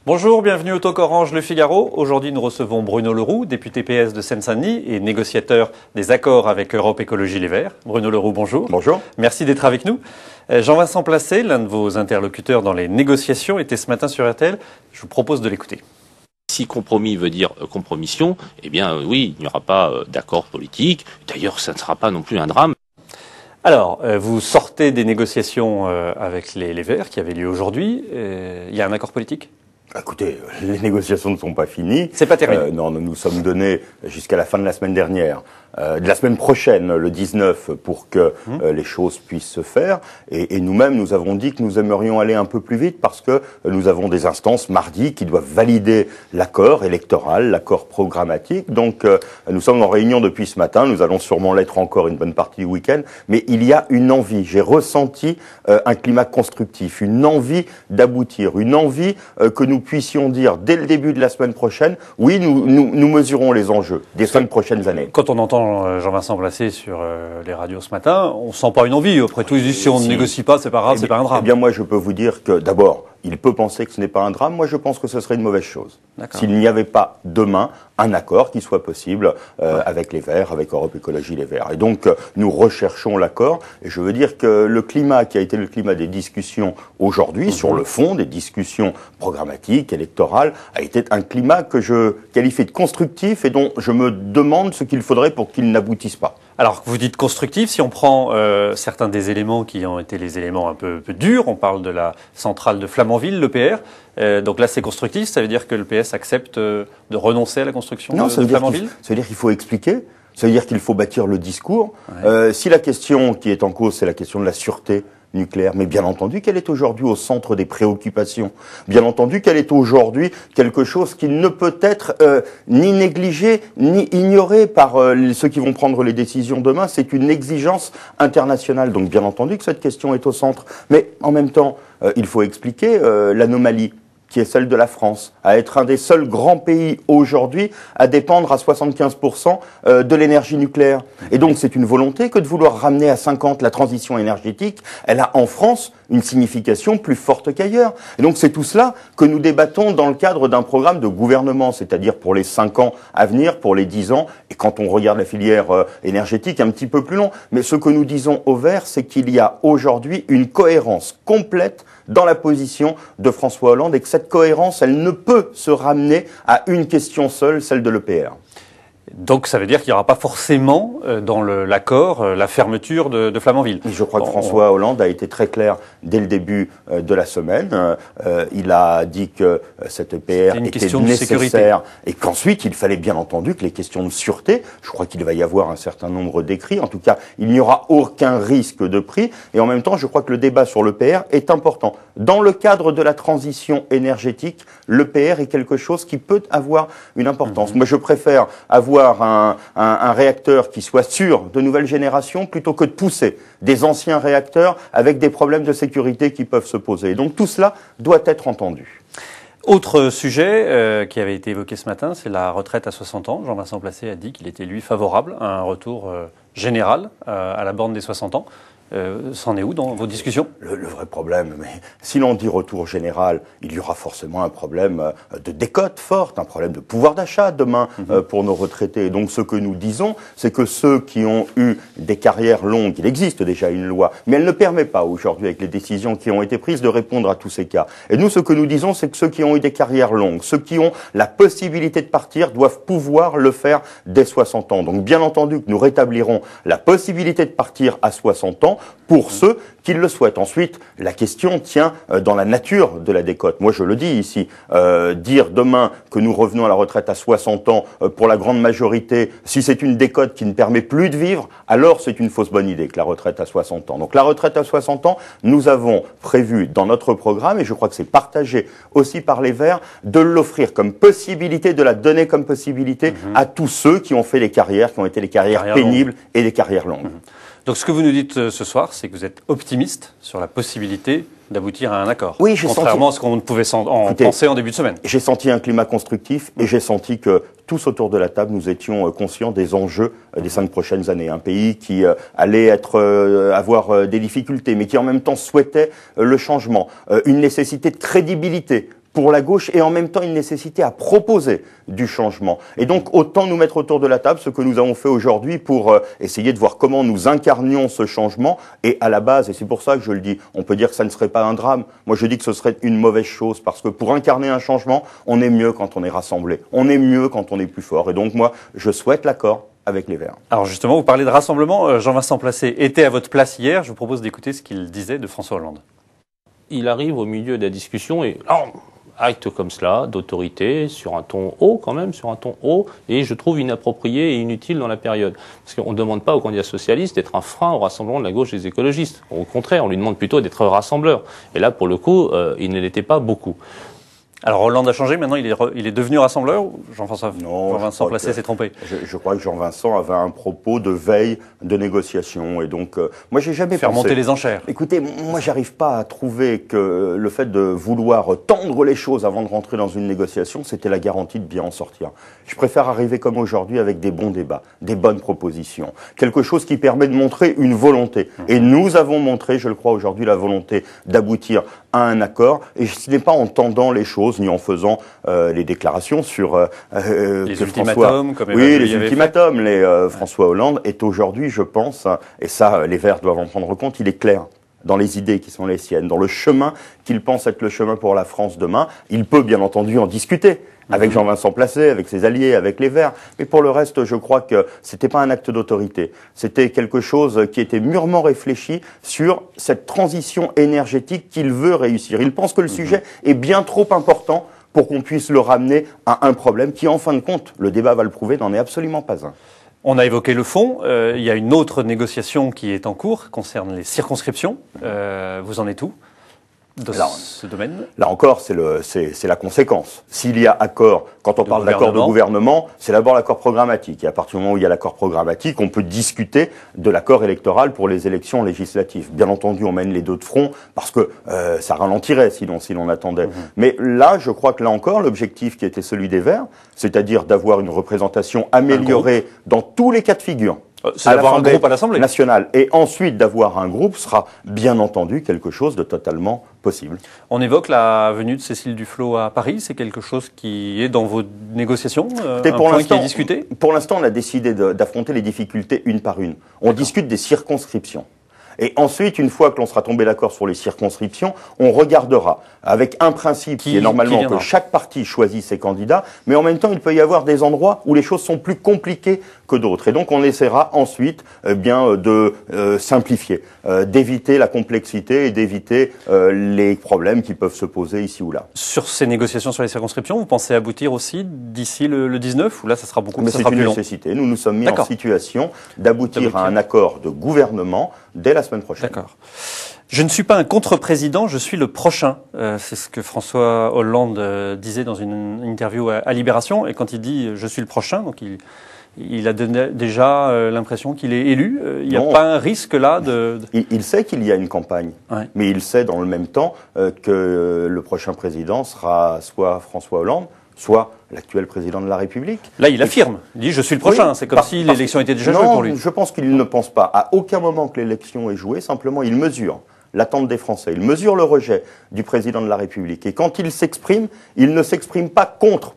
Bonjour, bienvenue au Talk Orange Le Figaro. Aujourd'hui, nous recevons Bruno Le Roux, député PS de Seine-Saint-Denis et négociateur des accords avec Europe Écologie Les Verts. Bruno Le Roux, bonjour. Bonjour. Merci d'être avec nous. Jean-Vincent Placé, l'un de vos interlocuteurs dans les négociations, était ce matin sur RTL. Je vous propose de l'écouter. Si compromis veut dire compromission, eh bien oui, il n'y aura pas d'accord politique. D'ailleurs, ça ne sera pas non plus un drame. Alors, vous sortez des négociations avec les Verts qui avaient lieu aujourd'hui. Il y a un accord politique ? Écoutez, les négociations ne sont pas finies. C'est pas terminé. Non, nous nous sommes donnés jusqu'à la fin de la semaine dernière, de la semaine prochaine, le 19, pour que les choses puissent se faire. Et nous-mêmes, nous avons dit que nous aimerions aller un peu plus vite parce que nous avons des instances mardi qui doivent valider l'accord électoral, l'accord programmatique. Donc, nous sommes en réunion depuis ce matin. Nous allons sûrement l'être encore une bonne partie du week-end. Mais il y a une envie. J'ai ressenti un climat constructif, une envie d'aboutir, une envie que nous puissions dire dès le début de la semaine prochaine, oui, nous mesurons les enjeux des 5 prochaines années. Quand on entend Jean-Vincent Placé sur les radios ce matin, on sent pas une envie. Après tout, si on ne négocie pas, c'est pas grave, c'est pas un drame. Eh bien, moi, je peux vous dire que, d'abord, il peut penser que ce n'est pas un drame. Moi, je pense que ce serait une mauvaise chose. S'il n'y avait pas demain un accord qui soit possible avec les Verts, avec Europe Écologie Les Verts. Et donc, nous recherchons l'accord. Et je veux dire que le climat qui a été le climat des discussions aujourd'hui, sur le fond, des discussions programmatiques, électorales, a été un climat que je qualifie de constructif et dont je me demande ce qu'il faudrait pour qu'il n'aboutisse pas. Alors, vous dites constructif, si on prend certains des éléments qui ont été les éléments un peu durs, on parle de la centrale de Flamanville, l'EPR, donc là c'est constructif, ça veut dire que le PS accepte de renoncer à la construction de Flamanville ? Ça veut dire qu'il faut expliquer, ça veut dire qu'il faut bâtir le discours. Si la question qui est en cause, c'est la question de la sûreté nucléaire, mais bien entendu qu'elle est aujourd'hui au centre des préoccupations. Bien entendu qu'elle est aujourd'hui quelque chose qui ne peut être ni négligé, ni ignoré par ceux qui vont prendre les décisions demain. C'est une exigence internationale. Donc bien entendu que cette question est au centre. Mais en même temps, il faut expliquer l'anomalie qui est celle de la France, à être un des seuls grands pays aujourd'hui à dépendre à 75% de l'énergie nucléaire. Et donc c'est une volonté que de vouloir ramener à 50 la transition énergétique, elle a en France une signification plus forte qu'ailleurs. Et donc c'est tout cela que nous débattons dans le cadre d'un programme de gouvernement, c'est-à-dire pour les 5 ans à venir, pour les 10 ans, et quand on regarde la filière énergétique, un petit peu plus long. Mais ce que nous disons au Vert, c'est qu'il y a aujourd'hui une cohérence complète dans la position de François Hollande et que cette cohérence, elle ne peut se ramener à une question seule, celle de l'EPR. Donc ça veut dire qu'il n'y aura pas forcément dans l'accord la fermeture de Flamanville. Je crois que François Hollande a été très clair dès le début de la semaine. Il a dit que cette EPR était nécessaire et qu'ensuite il fallait bien entendu que les questions de sûreté, je crois qu'il va y avoir un certain nombre d'écrits, en tout cas il n'y aura aucun risque de prix et en même temps je crois que le débat sur l'EPR est important. Dans le cadre de la transition énergétique, l'EPR est quelque chose qui peut avoir une importance. Moi je préfère avoir un réacteur qui soit sûr de nouvelle génération plutôt que de pousser des anciens réacteurs avec des problèmes de sécurité qui peuvent se poser. Donc tout cela doit être entendu. Autre sujet qui avait été évoqué ce matin, c'est la retraite à 60 ans. Jean-Vincent Placé a dit qu'il était, lui, favorable à un retour général à la borne des 60 ans. C'en est où dans vos discussions ? Le vrai problème, mais si l'on dit retour général, il y aura forcément un problème de décote forte, un problème de pouvoir d'achat demain pour nos retraités. Et donc ce que nous disons, c'est que ceux qui ont eu des carrières longues, il existe déjà une loi, mais elle ne permet pas aujourd'hui, avec les décisions qui ont été prises, de répondre à tous ces cas. Et nous, ce que nous disons, c'est que ceux qui ont eu des carrières longues, ceux qui ont la possibilité de partir, doivent pouvoir le faire dès 60 ans. Donc bien entendu que nous rétablirons la possibilité de partir à 60 ans, pour ceux qui le souhaitent. Ensuite, la question tient dans la nature de la décote. Moi, je le dis ici, dire demain que nous revenons à la retraite à 60 ans pour la grande majorité, si c'est une décote qui ne permet plus de vivre, alors c'est une fausse bonne idée que la retraite à 60 ans. Donc la retraite à 60 ans, nous avons prévu dans notre programme, et je crois que c'est partagé aussi par les Verts, de l'offrir comme possibilité, de la donner comme possibilité à tous ceux qui ont fait des carrières, qui ont été des carrières pénibles et des carrières longues. Donc ce que vous nous dites ce soir, c'est que vous êtes optimiste sur la possibilité d'aboutir à un accord. Oui, contrairement à ce qu'on pouvait penser en début de semaine. J'ai senti un climat constructif et j'ai senti que tous autour de la table, nous étions conscients des enjeux des 5 prochaines années. Un pays qui allait avoir des difficultés, mais qui en même temps souhaitait le changement, une nécessité de crédibilité pour la gauche et en même temps une nécessité à proposer du changement. Et donc autant nous mettre autour de la table, ce que nous avons fait aujourd'hui pour essayer de voir comment nous incarnions ce changement. Et à la base, et c'est pour ça que je le dis, on peut dire que ça ne serait pas un drame. Moi je dis que ce serait une mauvaise chose parce que pour incarner un changement, on est mieux quand on est rassemblé. On est mieux quand on est plus fort. Et donc moi, je souhaite l'accord avec les Verts. Alors justement, vous parlez de rassemblement. Jean-Vincent Placé était à votre place hier. Je vous propose d'écouter ce qu'il disait de François Hollande. Il arrive au milieu de la discussion et acte comme cela, d'autorité, sur un ton haut quand même, sur un ton haut, et je trouve inapproprié et inutile dans la période. Parce qu'on ne demande pas au candidat socialiste d'être un frein au rassemblement de la gauche des écologistes. Au contraire, on lui demande plutôt d'être rassembleur. Et là, pour le coup, il ne l'était pas beaucoup. Alors Hollande a changé, maintenant il est devenu rassembleur ou Jean-Vincent Placé s'est trompé? Je crois que Jean-Vincent avait un propos de veille de négociation et donc moi j'ai jamais faire monter les enchères. Écoutez, moi j'arrive pas à trouver que le fait de vouloir tendre les choses avant de rentrer dans une négociation, c'était la garantie de bien en sortir. Je préfère arriver comme aujourd'hui avec des bons débats, des bonnes propositions, quelque chose qui permet de montrer une volonté. Et nous avons montré, je le crois aujourd'hui, la volonté d'aboutir à un accord et ce n'est pas en tendant les choses ni en faisant les déclarations sur les ultimatums, comme les ultimatums. François Hollande est aujourd'hui, je pense, et ça, les Verts doivent en prendre compte, il est clair dans les idées qui sont les siennes, dans le chemin qu'il pense être le chemin pour la France demain. Il peut bien entendu en discuter avec Jean-Vincent Placé, avec ses alliés, avec les Verts. Mais pour le reste, je crois que c'était pas un acte d'autorité. C'était quelque chose qui était mûrement réfléchi sur cette transition énergétique qu'il veut réussir. Il pense que le sujet est bien trop important pour qu'on puisse le ramener à un problème qui, en fin de compte, le débat va le prouver, n'en est absolument pas un. On a évoqué le fond. Il y a une autre négociation qui est en cours, concerne les circonscriptions. Vous en êtes où dans ce domaine? Là encore, c'est la conséquence. S'il y a accord, quand on parle d'accord de gouvernement, c'est d'abord l'accord programmatique. Et à partir du moment où il y a l'accord programmatique, on peut discuter de l'accord électoral pour les élections législatives. Bien entendu, on mène les deux de front parce que ça ralentirait si l'on attendait. Mais là, je crois que là encore, l'objectif qui était celui des Verts, c'est-à-dire d'avoir une représentation améliorée dans tous les cas de figure. C'est d'avoir un groupe à l'Assemblée nationale et ensuite d'avoir un groupe sera bien entendu quelque chose de totalement possible. On évoque la venue de Cécile Duflot à Paris, c'est quelque chose qui est dans vos négociations, un point qui est discuté? Pour l'instant, on a décidé d'affronter les difficultés une par une. On discute des circonscriptions. Et ensuite, une fois que l'on sera tombé d'accord sur les circonscriptions, on regardera avec un principe qui est normalement que chaque parti choisit ses candidats, mais en même temps, il peut y avoir des endroits où les choses sont plus compliquées que d'autres. Et donc, on essaiera ensuite de simplifier, d'éviter la complexité et d'éviter les problèmes qui peuvent se poser ici ou là. Sur ces négociations sur les circonscriptions, vous pensez aboutir aussi d'ici le 19 ou là, ça sera beaucoup plus long? Mais c'est une nécessité. Nous nous sommes mis en situation d'aboutir à un accord de gouvernement dès la semaine prochaine. D'accord. Je ne suis pas un contre-président, je suis le prochain. C'est ce que François Hollande disait dans une interview à Libération. Et quand il dit « je suis le prochain », donc il a déjà l'impression qu'il est élu. Il n'y a pas un risque là de... Il sait qu'il y a une campagne, mais il sait dans le même temps que le prochain président sera soit François Hollande, soit l'actuel président de la République. Là, il affirme. Il dit « je suis le prochain ». C'est comme si l'élection était déjà jouée pour lui. Je pense qu'il ne pense pas à aucun moment que l'élection est jouée. Simplement, il mesure l'attente des Français. Il mesure le rejet du président de la République. Et quand il s'exprime, il ne s'exprime pas contre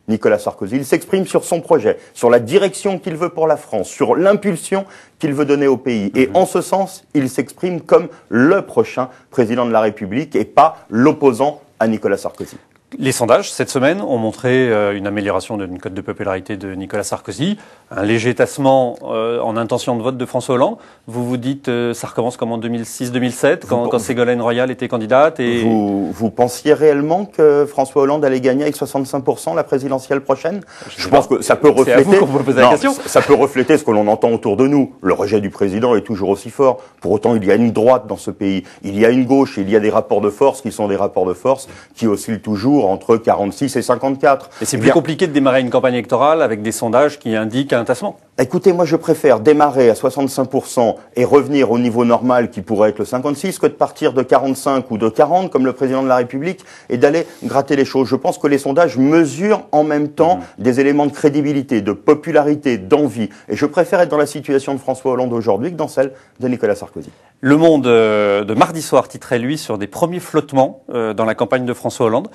Nicolas Sarkozy. Il s'exprime sur son projet, sur la direction qu'il veut pour la France, sur l'impulsion qu'il veut donner au pays. Et en ce sens, il s'exprime comme le prochain président de la République et pas l'opposant à Nicolas Sarkozy. Les sondages, cette semaine, ont montré une amélioration d'une cote de popularité de Nicolas Sarkozy, un léger tassement en intention de vote de François Hollande. Vous vous dites, ça recommence comme en 2006-2007, quand Ségolène Royal était candidate et... Vous pensiez réellement que François Hollande allait gagner avec 65% la présidentielle prochaine? Je pense que ça peut refléter... C'est à vous qu'on peut poser la question. Ça peut refléter ce que l'on entend autour de nous. Le rejet du président est toujours aussi fort. Pour autant, il y a une droite dans ce pays. Il y a une gauche. Il y a des rapports de force qui sont des rapports de force qui oscillent toujours entre 46 et 54. Et c'est plus compliqué de démarrer une campagne électorale avec des sondages qui indiquent un tassement. Écoutez, moi je préfère démarrer à 65% et revenir au niveau normal qui pourrait être le 56 que de partir de 45 ou de 40 comme le président de la République et d'aller gratter les choses. Je pense que les sondages mesurent en même temps des éléments de crédibilité, de popularité, d'envie. Et je préfère être dans la situation de François Hollande aujourd'hui que dans celle de Nicolas Sarkozy. Le Monde de mardi soir titrait, lui, sur des premiers flottements dans la campagne de François Hollande.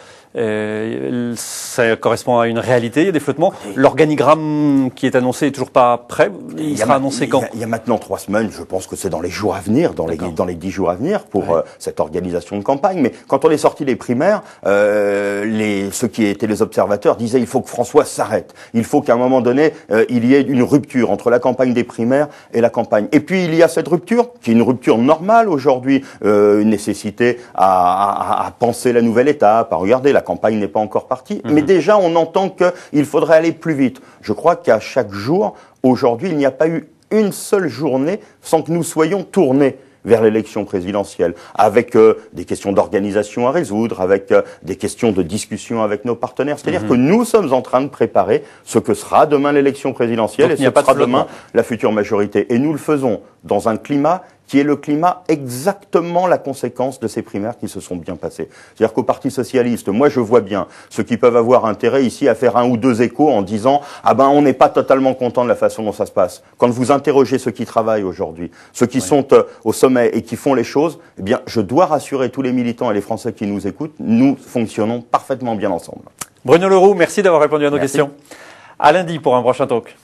Ça correspond à une réalité, il y a des flottements. L'organigramme qui est annoncé est toujours pas prêt. Il sera annoncé quand? Il y a maintenant 3 semaines, je pense que c'est dans les jours à venir, dans les 10 jours à venir pour cette organisation de campagne. Mais quand on est sorti des primaires, ceux qui étaient les observateurs disaient il faut que François s'arrête. Il faut qu'à un moment donné, il y ait une rupture entre la campagne des primaires et la campagne. Et puis il y a cette rupture, qui est une rupture normale aujourd'hui, une nécessité à penser la nouvelle étape, à regarder, la campagne n'est pas encore partie, mais déjà on entend qu'il faudrait aller plus vite. Je crois qu'à chaque jour, aujourd'hui, il n'y a pas eu une seule journée sans que nous soyons tournés vers l'élection présidentielle, avec des questions d'organisation à résoudre, avec des questions de discussion avec nos partenaires. C'est-à-dire que nous sommes en train de préparer ce que sera demain l'élection présidentielle. Donc, et ce que sera demain la future majorité. Et nous le faisons dans un climat qui est le climat exactement la conséquence de ces primaires qui se sont bien passées. C'est-à-dire qu'au Parti Socialiste, moi je vois bien ceux qui peuvent avoir intérêt ici à faire 1 ou 2 échos en disant « Ah ben on n'est pas totalement content de la façon dont ça se passe ». Quand vous interrogez ceux qui travaillent aujourd'hui, ceux qui sont au sommet et qui font les choses, eh bien je dois rassurer tous les militants et les Français qui nous écoutent, nous fonctionnons parfaitement bien ensemble. Bruno Leroux, merci d'avoir répondu à nos questions. À lundi pour un prochain talk.